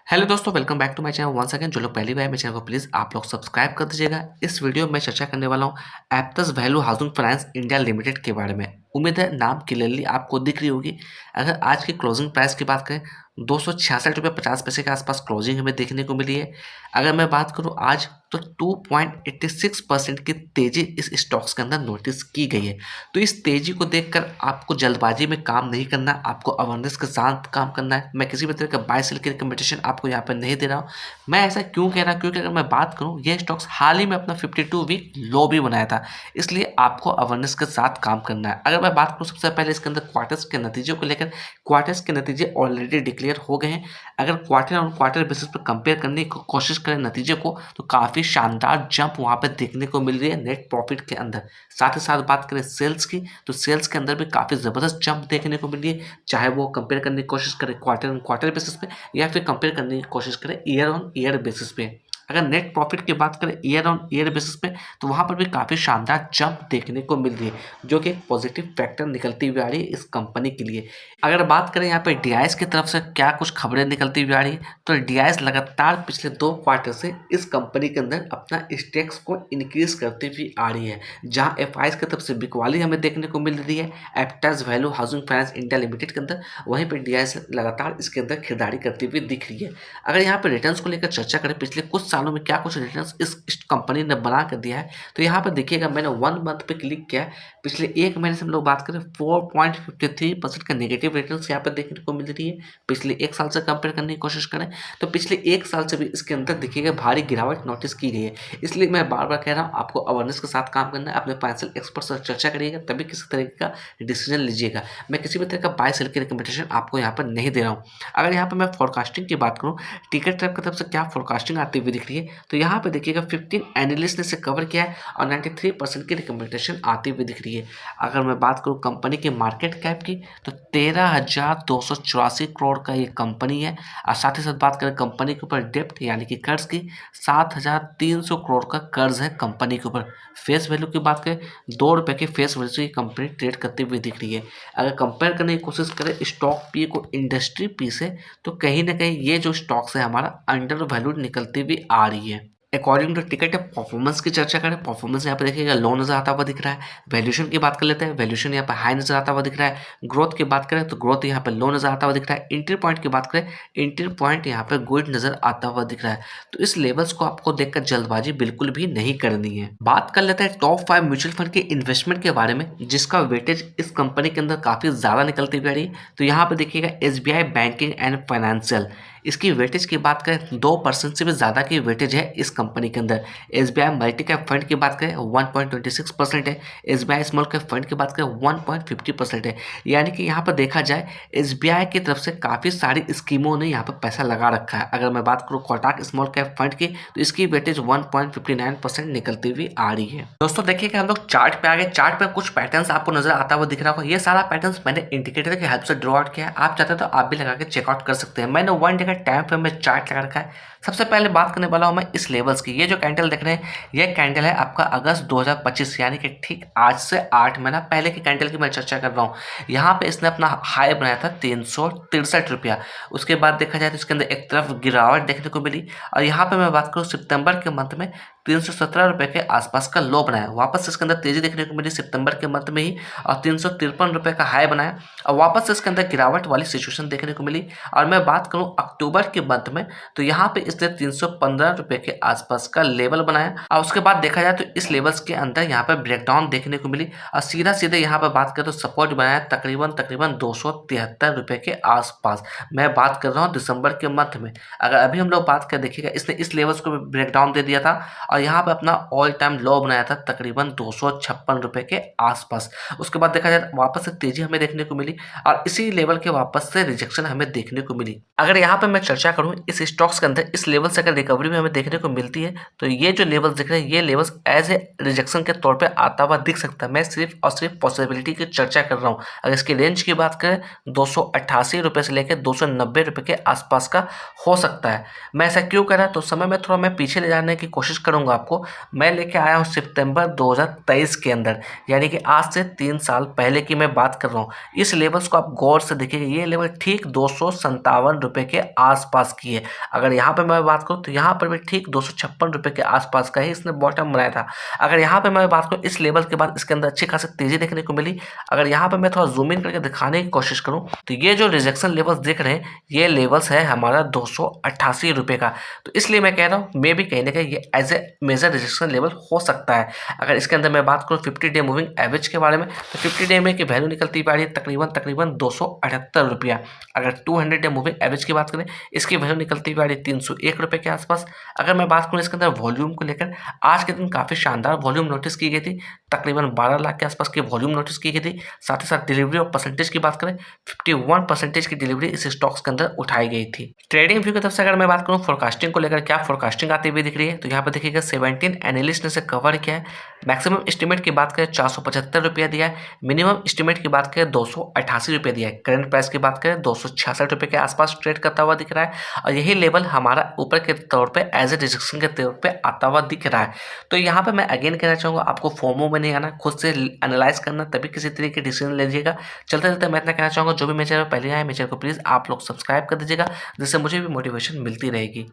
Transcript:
Hello दोस्तों, welcome back to my channel once again. जो लोग पहली बार मेरे चैनल को प्लीज़ आप लोग सब्सक्राइब कर दीजिएगा। इस वीडियो में मैं चर्चा करने वाला हूँ Aptus value housing finance India limited के बारे में। उम्मीद है नाम क्लियरली आपको दिख रही होगी। अगर आज की क्लोजिंग प्राइस की बात करें, 266 रुपये 50 पैसे के आसपास क्लोजिंग हमें देखने को मिली है। अगर मैं बात करूँ आज, तो 2.86% की तेज़ी इस स्टॉक्स के अंदर नोटिस की गई है। तो इस तेज़ी को देखकर आपको जल्दबाजी में काम नहीं करना, आपको अवेयरनेस के साथ काम करना है। मैं किसी भी तरह का बाय सेल की रिकमेंडेशन आपको यहाँ पर नहीं दे रहा हूँ। मैं ऐसा क्यों कह रहा हूँ, क्योंकि अगर मैं बात करूँ, ये स्टॉक्स हाल ही में अपना 52 वीक लो भी बनाया था। इसलिए आपको अवेयरनेस के साथ काम करना है। अगर मैं बात करूँ, सबसे पहले इसके अंदर क्वार्टर्स के नतीजों को लेकर, क्वार्टर्स के नतीजे ऑलरेडी डिक्लेयर हो गए हैं। अगर क्वार्टर ऑन क्वार्टर बेसिस पर कंपेयर करने की कोशिश करें नतीजे को, तो काफ़ी शानदार जंप वहाँ पे देखने को मिल रही है नेट प्रॉफिट के अंदर। साथ ही साथ बात करें सेल्स की, तो सेल्स के अंदर भी काफ़ी ज़बरदस्त जंप देखने को मिल रही है। चाहे वो कंपेयर करने की कोशिश करें क्वार्टर ऑन क्वार्टर बेसिस पे, या फिर कंपेयर करने की कोशिश करें ईयर ऑन ईयर बेसिस पे। अगर नेट प्रॉफिट की बात करें ईयर ऑन ईयर बेसिस पे, तो वहाँ पर भी काफ़ी शानदार जंप देखने को मिल रही है, जो कि एक पॉजिटिव फैक्टर निकलती हुई आ रही है इस कंपनी के लिए। अगर बात करें यहाँ पे डीआईएस की तरफ से क्या कुछ खबरें निकलती हुई आ रही है, तो डीआईएस लगातार पिछले 2 क्वार्टर से इस कंपनी के अंदर अपना स्टेक्स को इंक्रीज करती हुई आ रही है। जहां एफआईएस की तरफ से बिकवाली हमें देखने को मिल रही है Aptus value housing finance India limited के अंदर, वहीं पर डीआईएस लगातार इसके अंदर खरीदारी करती हुई दिख रही है। अगर यहाँ पर रिटर्न्स को लेकर चर्चा करें, पिछले कुछ सालों में क्या कुछ रिटर्न्स इस कंपनी ने बना कर दिया है, तो यहाँ पर देखिएगा, मैंने 1 मंथ पे क्लिक किया है। पिछले 1 महीने से हम लोग बात करें, 4.53% का नेगेटिव रिटर्न्स यहाँ पर देखने को मिल रही है। पिछले 1 साल से कंपेयर करने की कोशिश करें, तो पिछले 1 साल से भी इसके अंदर देखिएगा भारी गिरावट नोटिस की गई है। इसलिए मैं बार बार कह रहा हूँ, आपको अवेयरनेस के साथ काम करना है, अपने फाइनेंशियल एक्सपर्ट से चर्चा करिएगा, तभी किसी तरीके का डिसीजन लीजिएगा। मैं किसी भी तरह का बाय सेल की रिकमेंडेशन आपको यहाँ पर नहीं दे रहा हूँ। अगर यहाँ पर मैं फोरकास्टिंग की बात करूँ, टिकट ट्रैप की तरफ से क्या फोरकास्टिंग आती हुई दिख रही है, तो यहाँ पर देखिएगा 15 एनालिस्ट ने इसे कवर किया है और 93% की रिकमेंडेशन आती हुई दिख रही है। अगर मैं बात करूँ कंपनी की मार्केट कैप की, तो 13,284 करोड़ का ये कंपनी है। और साथ ही साथ बात करें कंपनी के ऊपर डेप्ट यानी कि कर्ज की, 7,300 करोड़ का कर्ज है कंपनी के ऊपर। फेस वैल्यू की बात करें, 2 रुपये की फेस वैल्यू से ये कंपनी ट्रेड करती हुई दिख रही है। अगर कंपेयर करने की कोशिश करें स्टॉक पी को इंडस्ट्री पी से, तो कहीं ना कहीं ये जो स्टॉक्स है हमारा अंडर वैल्यूड निकलती हुई आ रही है। अकॉर्डिंग टू टिकट परफॉर्मेंस की चर्चा करें, परफॉर्मेंस यहाँ पे देखिएगा लो नजर आता हुआ दिख रहा है। वैल्यूएशन की बात कर लेते हैं, वैल्यूएशन यहाँ पे हाई नजर आता हुआ दिख रहा है। ग्रोथ की बात करें तो ग्रोथ यहाँ पे लो नजर आता हुआ दिख रहा है। एंट्री पॉइंट की बात करें, एंट्री पॉइंट यहाँ पे गुड नजर आता हुआ दिख रहा है। तो इस लेवल्स को आपको देखकर जल्दबाजी बिल्कुल भी नहीं करनी है। बात कर लेते हैं टॉप 5 म्यूचुअल फंड के इन्वेस्टमेंट के बारे में, जिसका वेटेज इस कंपनी के अंदर काफी ज्यादा निकलती हुई आ रही है। तो यहाँ पे देखिएगा एसबीआई बैंकिंग एंड फाइनेंशियल, इसकी वेटेज की बात करें 2% से भी ज़्यादा की वेटेज है इस कंपनी के अंदर। एसबीआई मल्टी कैप फंड की बात करें 1.26% है। एसबीआई स्मॉल कैप फंड की बात करें 1.50% है। यानी कि यहाँ पर देखा जाए, एसबीआई की तरफ से काफ़ी सारी स्कीमों ने यहाँ पर पैसा लगा रखा है। अगर मैं बात करूँ कोटक स्मॉल कैप फंड की, तो इसकी वेटेज 1.59% निकलती हुई आ रही है। दोस्तों देखिए, हम लोग चार्ट पे आ गए। चार्ट पे कुछ पैटर्न्स आपको नजर आता हुआ दिख रहा होगा। ये सारा पैटर्न्स मैंने इंडिकेटर की हेल्प से ड्रॉ आउट किया है। आप चाहते हो तो आप भी लगा के चेकआउट कर सकते हैं। मैंने 1 डे का टाइम फ्रेम में चार्ट लगा रखा है। सबसे पहले बात करने वाला हूं मैं इस लेवल्स की। ये जो कैंडल देख रहे हैं, ये कैंडल है आपका अगस्त 2025, यानी कि ठीक आज से 8 महीना पहले की कैंडल की मैं चर्चा कर रहा हूँ। यहाँ पे इसने अपना हाई बनाया था 363 रुपया। उसके बाद देखा जाए तो इसके अंदर एक तरफ गिरावट देखने को मिली, और यहाँ पे मैं बात करूँ सितंबर के मंथ में 317 रुपये के आसपास का लो बनाया। वापस इसके अंदर तेजी देखने को मिली सितंबर के मंथ में ही, और 353 रुपये का हाई बनाया, और वापस इसके अंदर गिरावट वाली सिचुएशन देखने को मिली। और मैं बात करूं अक्टूबर के मंथ में, तो यहाँ पे इसने 315 रुपये के आसपास का लेवल बनाया, और उसके बाद देखा जाए तो इस लेवल्स के अंदर यहाँ पे ब्रेकडाउन देखने को मिली, और सीधा सीधे यहाँ पे बात करें तो सपोर्ट बनाया तकरीबन 273 रुपये के आसपास। मैं बात कर रहा हूँ दिसंबर के मंथ में। अगर अभी हम लोग बात कर देखिएगा, इसने इस लेवल्स को ब्रेकडाउन दे दिया था, और यहाँ पे अपना ऑल टाइम लो बनाया था तकरीबन 256 रुपये के आसपास। उसके बाद देखा जाए वापस से तेजी हमें देखने को मिली, और इसी लेवल के वापस से रिजेक्शन हमें देखने को मिली। अगर यहाँ पे मैं चर्चा करूँ इस स्टॉक्स के अंदर, इस लेवल से अगर रिकवरी भी हमें देखने को मिलती है, तो ये जो लेवल्स दिख रहे हैं, ये लेवल्स एज ए रिजेक्शन के तौर पे आता हुआ दिख सकता है। मैं सिर्फ और सिर्फ पॉसिबिलिटी की चर्चा कर रहा हूँ। अगर इसकी रेंज की बात करें, 288 रुपये से लेकर 290 रुपये के आसपास का हो सकता है। मैं ऐसा क्यों कर रहा, तो समय में थोड़ा मैं पीछे ले जाने की कोशिश करूँगा चाहूँगा आपको, मैं लेके आया हूँ सितंबर 2023 के अंदर, यानी कि आज से 3 साल पहले की मैं बात कर रहा हूँ। इस लेवल्स को आप गौर से देखिएगा, ये लेवल ठीक ₹257 के आसपास की है। अगर यहाँ पे मैं बात करूँ तो यहाँ पर भी ठीक ₹256 के आसपास का ही इसने बॉटम बनाया था। अगर यहाँ पे मैं बात करूँ इस लेवल के बाद इसके अंदर अच्छी खासी तेज़ी देखने को मिली। अगर यहाँ पे मैं थोड़ा ज़ूम इन करके दिखाने की कोशिश करूँ तो ये जो रिजेक्शन लेवल्स देख रहे हैं, ये लेवल्स है हमारा ₹288 का। तो इसलिए मैं कह रहा हूँ मे बी कहीं न कहीं ये as a major rejection level हो सकता है। अगर इसके अंदर मैं बात करूँ 50 डे मूविंग एवरेज के बारे में, तो 50 डे में की वैल्यू निकलती आ रही है तकरीबन ₹278। अगर 200 डे मूविंग एवरेज की बात करें, इसकी वैल्यू निकलती आ रही है ₹301 के आसपास। अगर मैं बात करूँ इसके अंदर वॉल्यूम को लेकर, आज के दिन काफ़ी शानदार वॉल्यूम नोटिस की गई थी, तकरीबन 12 लाख के आसपास की वॉल्यूम नोटिस की गई थी। साथ ही साथ डिलीवरी और परसेंटेज की बात करें, 51% की डिलीवरी इस स्टॉक्स के अंदर उठाई गई थी। ट्रेडिंग व्यू की तरफ से अगर मैं बात करूँ फोरकास्टिंग को लेकर, क्या फोरकास्टिंग आती हुई दिख रही है, तो यहाँ पर देखिएगा 17 एनालिस्ट ने इसे कवर किया है। मैक्सिमम एस्टिमेट की बात करें ₹475 दिया है, मिनिमम एस्टिमेट की बात करें ₹288 दिया है। करंट प्राइस की बात करें ₹266 के आसपास ट्रेड करता हुआ दिख रहा है, और यही लेवल हमारा ऊपर के तौर पे एज ए रिजेक्शन के तौर पे आता हुआ दिख रहा है। तो यहाँ पे मैं अगेन कहना चाहूँगा, आपको फोमो में नहीं आना, खुद से एनालाइज करना, तभी किसी तरीके की डिसीजन लीजिएगा। चलते चलते मैं इतना कहना चाहूँगा, जो भी मेरे चैनल पहले आए मेरे चैनल को प्लीज़ आप लोग सब्सक्राइब कर दीजिएगा, जिससे मुझे भी मोटिवेशन मिलती रहेगी।